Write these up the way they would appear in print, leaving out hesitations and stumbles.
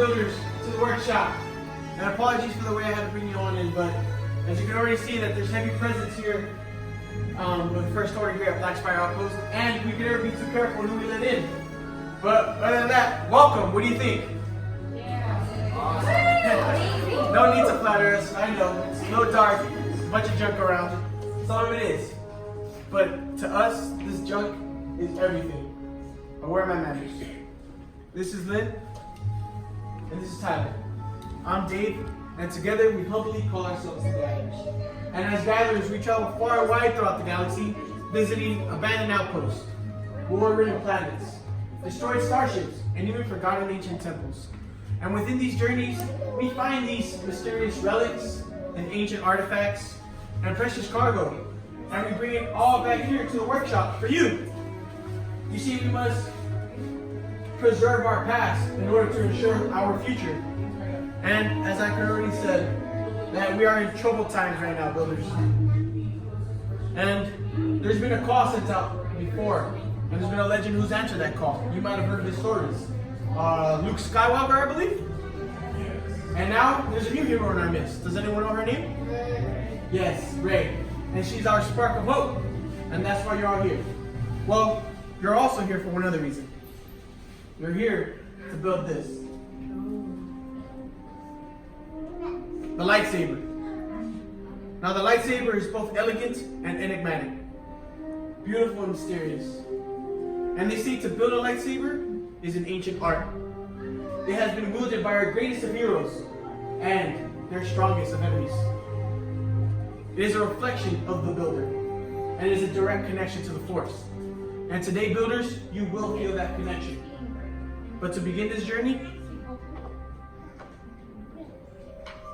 builders to the workshop. And apologies for the way I had to bring you on in, but as you can already see that there's heavy presence here with first order here at Black Spire Outpost, and we could never be too careful who we let in. But other than that, welcome. What do you think? Yeah. No need to flatter us. I know. It's a little dark. There's a bunch of junk around. That's all it is. But to us, this junk is everything. But where are my manners? This is Lynn, and this is Tyler. I'm Dave, and together we humbly call ourselves the Gatherers. And as Gatherers, we travel far and wide throughout the galaxy, visiting abandoned outposts, war-ridden planets, destroyed starships, and even forgotten ancient temples. And within these journeys, we find these mysterious relics and ancient artifacts and precious cargo. And we bring it all back here to the workshop for you. You see, we must preserve our past in order to ensure our future. And as I already said, that we are in troubled times right now, builders. And there's been a call sent out before, and there's been a legend who's answered that call. You might have heard of his stories. Luke Skywalker, I believe. And now there's a new hero in our midst. Does anyone know her name? Yes, Rey. And she's our spark of hope. And that's why you're all here. Well, you're also here for one other reason. You're here to build this. The lightsaber. Now the lightsaber is both elegant and enigmatic. Beautiful and mysterious. And they say to build a lightsaber is an ancient art. It has been wielded by our greatest of heroes and their strongest of enemies. It is a reflection of the builder and is a direct connection to the Force. And today, builders, you will feel that connection. But to begin this journey,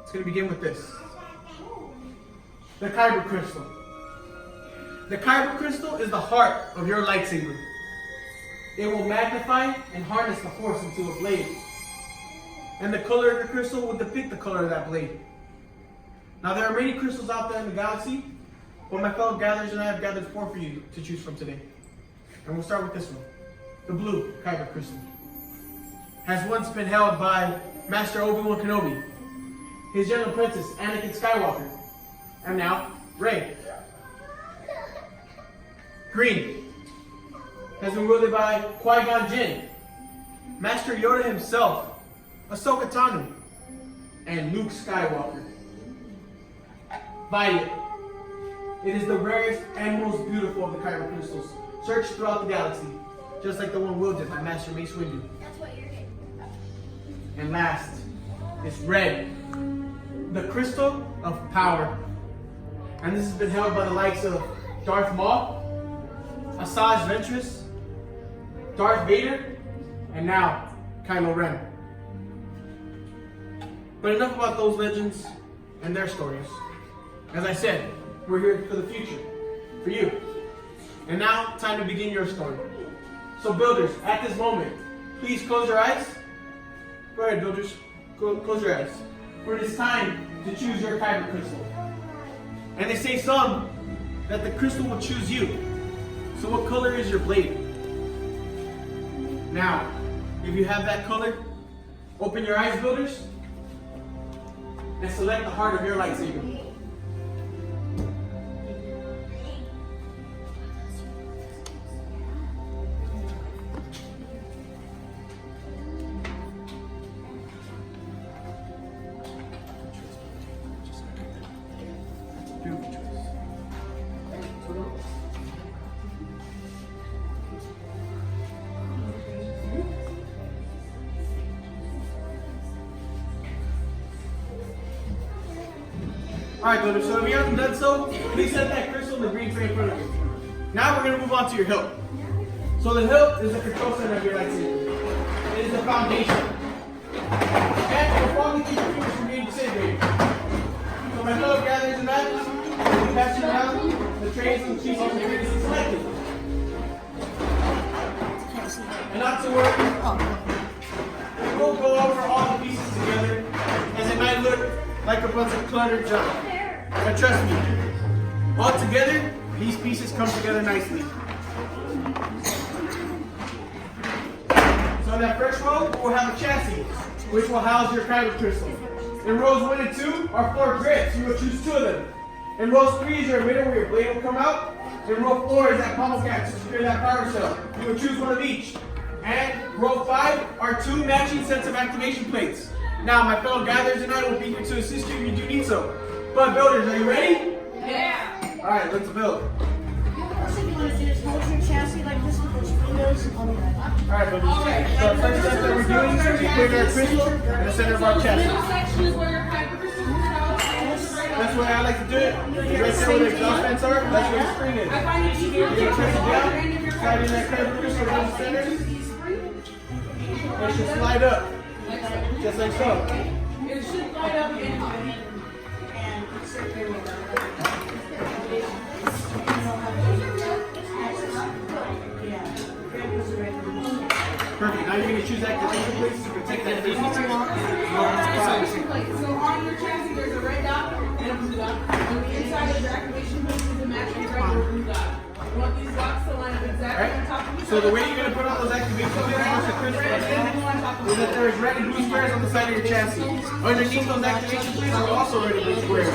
it's going to begin with this. The Kyber crystal. The Kyber crystal is the heart of your lightsaber. It will magnify and harness the Force into a blade. And the color of your crystal will depict the color of that blade. Now there are many crystals out there in the galaxy, but my fellow gatherers and I have gathered 4 for you to choose from today. And we'll start with this one. The blue Kyber crystal. Has once been held by Master Obi-Wan Kenobi, his young apprentice Anakin Skywalker, and now Rey. Green has been wielded by Qui-Gon Jinn, Master Yoda himself, Ahsoka Tano, and Luke Skywalker. Violet. It is the rarest and most beautiful of the Kyber crystals, searched throughout the galaxy, just like the one wielded by Master Mace Windu. That's what you're getting. And last is red, the crystal of power. And this has been held by the likes of Darth Maul, Asajj Ventress, Darth Vader, and now Kylo Ren. But enough about those legends and their stories. As I said, we're here for the future, for you. And now, time to begin your story. So builders, at this moment, please close your eyes. Go ahead, builders. Close your eyes. For it is time to choose your Kyber crystal. And they say some that the crystal will choose you. So what color is your blade? Now, if you have that color, open your eyes, builders, and select the heart of your lightsaber. Alright, builders, so if you haven't done so, please set that crystal in the green tray in front of you. Now we're going to move on to your hilt. So the hilt is the control center of your lightsaber. It is the foundation. And the following things your fingers from being disintegrated. So my fellow gatherers and that, we'll pass you around the trays and pieces of previously selected. And not to worry, we'll go over all the pieces together, as it might look like a bunch of cluttered junk. But trust me, all together, these pieces come together nicely. So in that first row, we'll have a chassis. which will house your kyber crystal. In rows 1 and 2 are 4 grips. You will choose 2 of them. In row 3 is your middle where your blade will come out. In row 4 is that pommel cap to secure that power cell. You will choose 1 of each. And row 5 are 2 matching sets of activation plates. Now, my fellow gatherers and I will be here to assist you if you do need so. But builders, are you ready? Yeah. All right, let's build. First thing you want to do is hold your chassis like this with those windows on the left. All right, builders. So the first step that we're doing is we put our crystal in the center of our chassis. Middle section is where your kyber crystals are. That's the way I like to do it. Right there where the exhaust vents are, that's where the spring is. I find it easier to You press it down, your slide in that kyber crystal in the center. It should slide up, just like so. It should light up and hot. Perfect. Now you're going to choose activation plates to protect that business. Activation plate. So on your chassis, there's a red dot and a blue dot. On the inside of your activation plate is a matching red or blue dot. You want these dots to line up exactly on top of each So the way you're going to put on those activation plates once the crystal is down is that there is red and blue squares on the side of your chassis. Underneath those activation plates are also red and blue squares.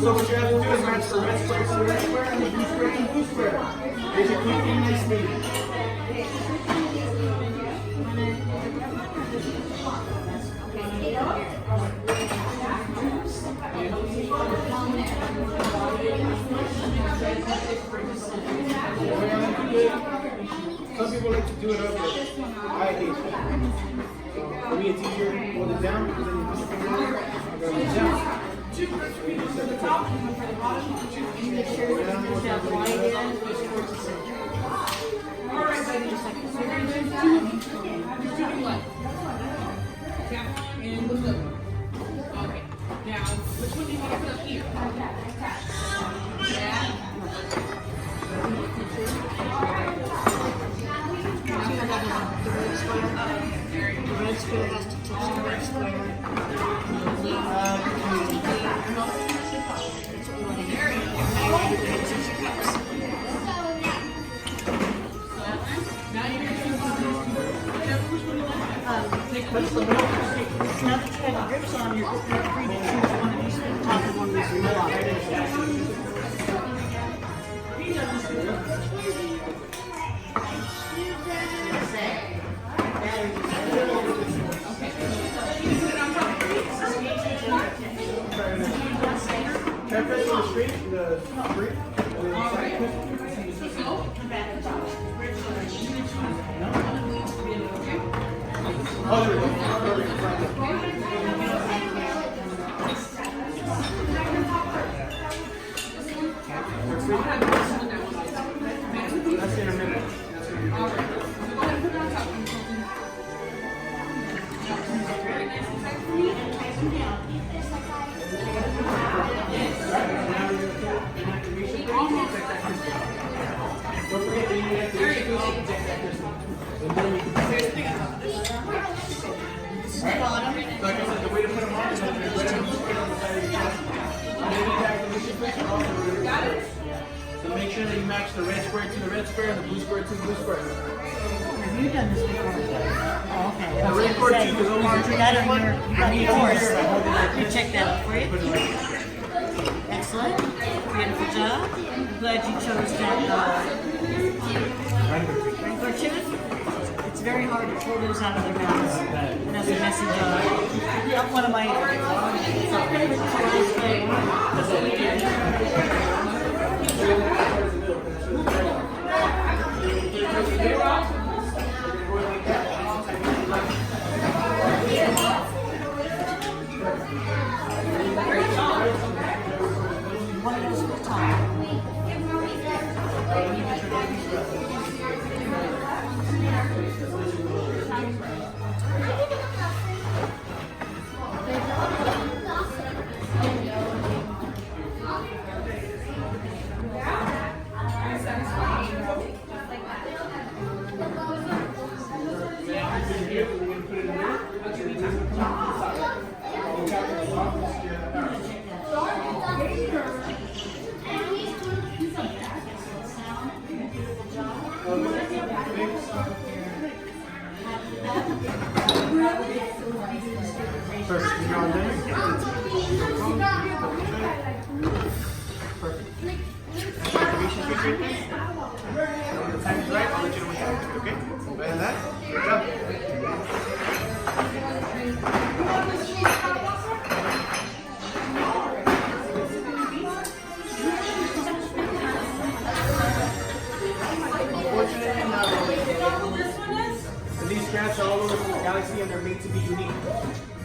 So what you have to do is match the red square to the red square and the blue square to the blue square. There's your quick and nice speed. Some people like to do it up, but I hate it. So for me, it's easier to hold it down because then you push it down. I got it down. for the top and for the bottom. Make sure you push that wide end towards the center. All right, buddy. So you're going to do two what? Tap and lift up. Okay. Now, which one do you want to put up here? Yeah. The red square has to touch the red square. The blue has to be that's what we want to hear. Now you're going to touch your cups. Now you're going to choose which one you like. What's the middle? Now that you have the grips on, you're free to choose one of these from the top and one of these from the bottom. Can I press on the screen? The screen? Oh, there we go. That's in a minute. All right. So go ahead and put it on top. Very nice and tight for me. And nice and down. Don't forget that you need to protect that crystal. And then you can like I said, the way to put them on is that there's red and blue squares on the side of your chassis. And then the activation plates are also red and blue squares. So make sure that you match the red square to the red square and the blue square to the blue square. Have you done this before? Oh, okay. The red cord too is always You got it on your, you got It's yours. easier by holding that You check that out for you. Put it right. Excellent. Beautiful job. I'm glad you chose that wrangler tooth. It's very hard to pull those out of their mouths. It does a messy job. Not one of my favorite one of those at the top. Perfect. You going there? Perfect. Activation switch right there. When the time is right, I'll let you know when to activate, okay? Better than that? Good job. Unfortunately, not always. And these grants are all over the galaxy and they're made to be unique.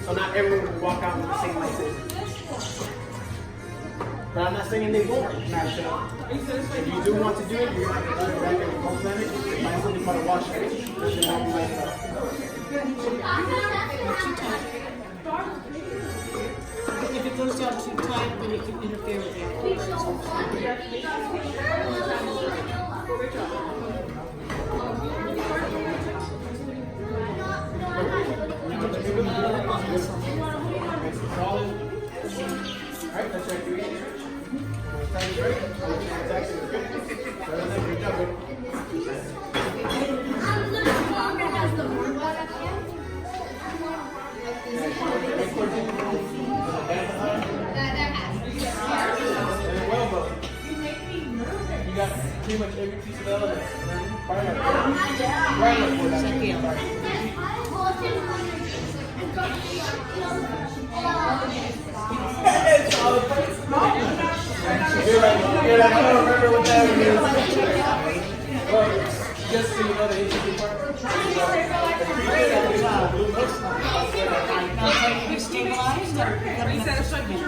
So not everyone will walk out with the same lightsaber. But I'm not saying they won't match up. If you do want to do it, you're going to have to go back and compliment it. Find something called a wash it. It should help you light it up. If it goes down too tight, then it can interfere with the Alright, that's your activation switch. Time is right. I'll let you know exactly what's good. Better than that, good job, baby. You got pretty much every piece of element. It's all the place. You're like, I don't remember what that means. Well, just so you know the interesting part. You stabilized or coming up to speed?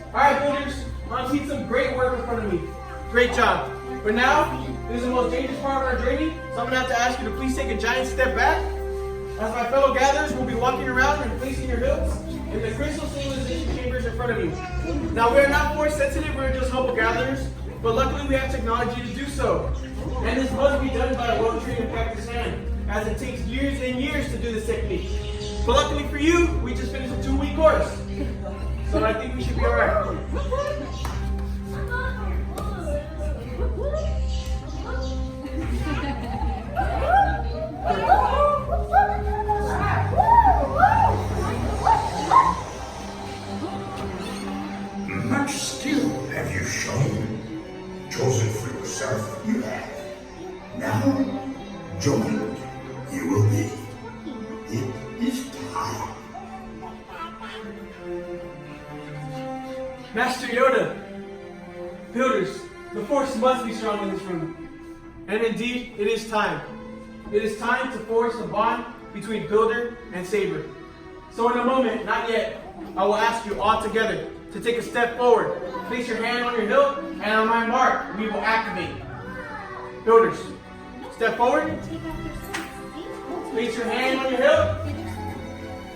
Alright, builders, I've seen some great work in front of me. Great job. But now, this is the most dangerous part of our journey, so I'm going to have to ask you to please take a giant step back. As my fellow gatherers will be walking around and placing your hilts in the crystal civilization chambers in front of you. Now, we are not force sensitive, we're just humble gatherers, but luckily we have technology to do so. And this must be done by a well-trained and practiced hand, as it takes years and years to do this technique. But luckily for you, we just finished a 2-week course. So I think we should be alright. Much skill have you shown. Chosen for yourself, you have. Now, joined, you will be. It is time. Master Yoda, builders, the force must be strong in this room. And indeed, it is time. It is time to forge the bond between builder and saber. So in a moment, not yet, I will ask you all together to take a step forward. Place your hand on your hilt, and on my mark, we will activate. Builders, step forward. Place your hand on your hilt.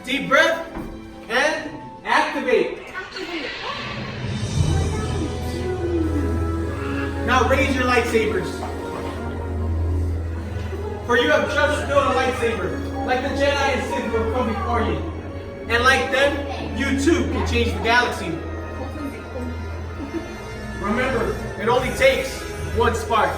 Deep breath, and activate. Now raise your lightsabers. For you have just built a lightsaber, like the Jedi and Sith who have come before you. And like them, you too can change the galaxy. Remember, it only takes one spark.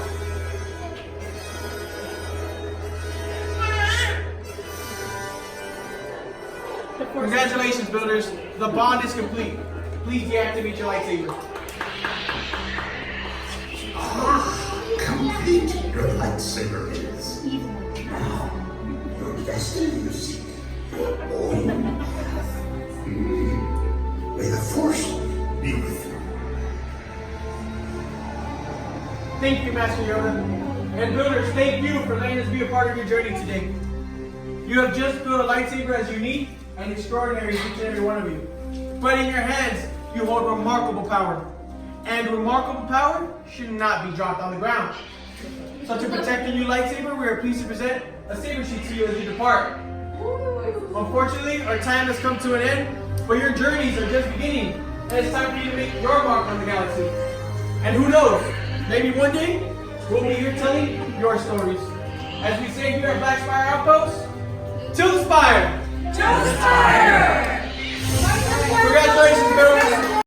Congratulations, builders. The bond is complete. Please deactivate your lightsaber. Complete your lightsaber is. Now, your destiny you seek, your own path. May the Force be with you. Thank you, Master Yoda. And builders, thank you for letting us be a part of your journey today. You have just built a lightsaber as unique and extraordinary as each and every one of you. But in your hands, you hold remarkable power. And remarkable power should not be dropped on the ground. So to protect the new lightsaber, we are pleased to present a saber sheet to you as you depart. Unfortunately, our time has come to an end, but your journeys are just beginning, and it's time for you to make your mark on the galaxy. And who knows, maybe one day, we'll be here telling your stories. As we say here at Black Spire Outpost, to the Spire!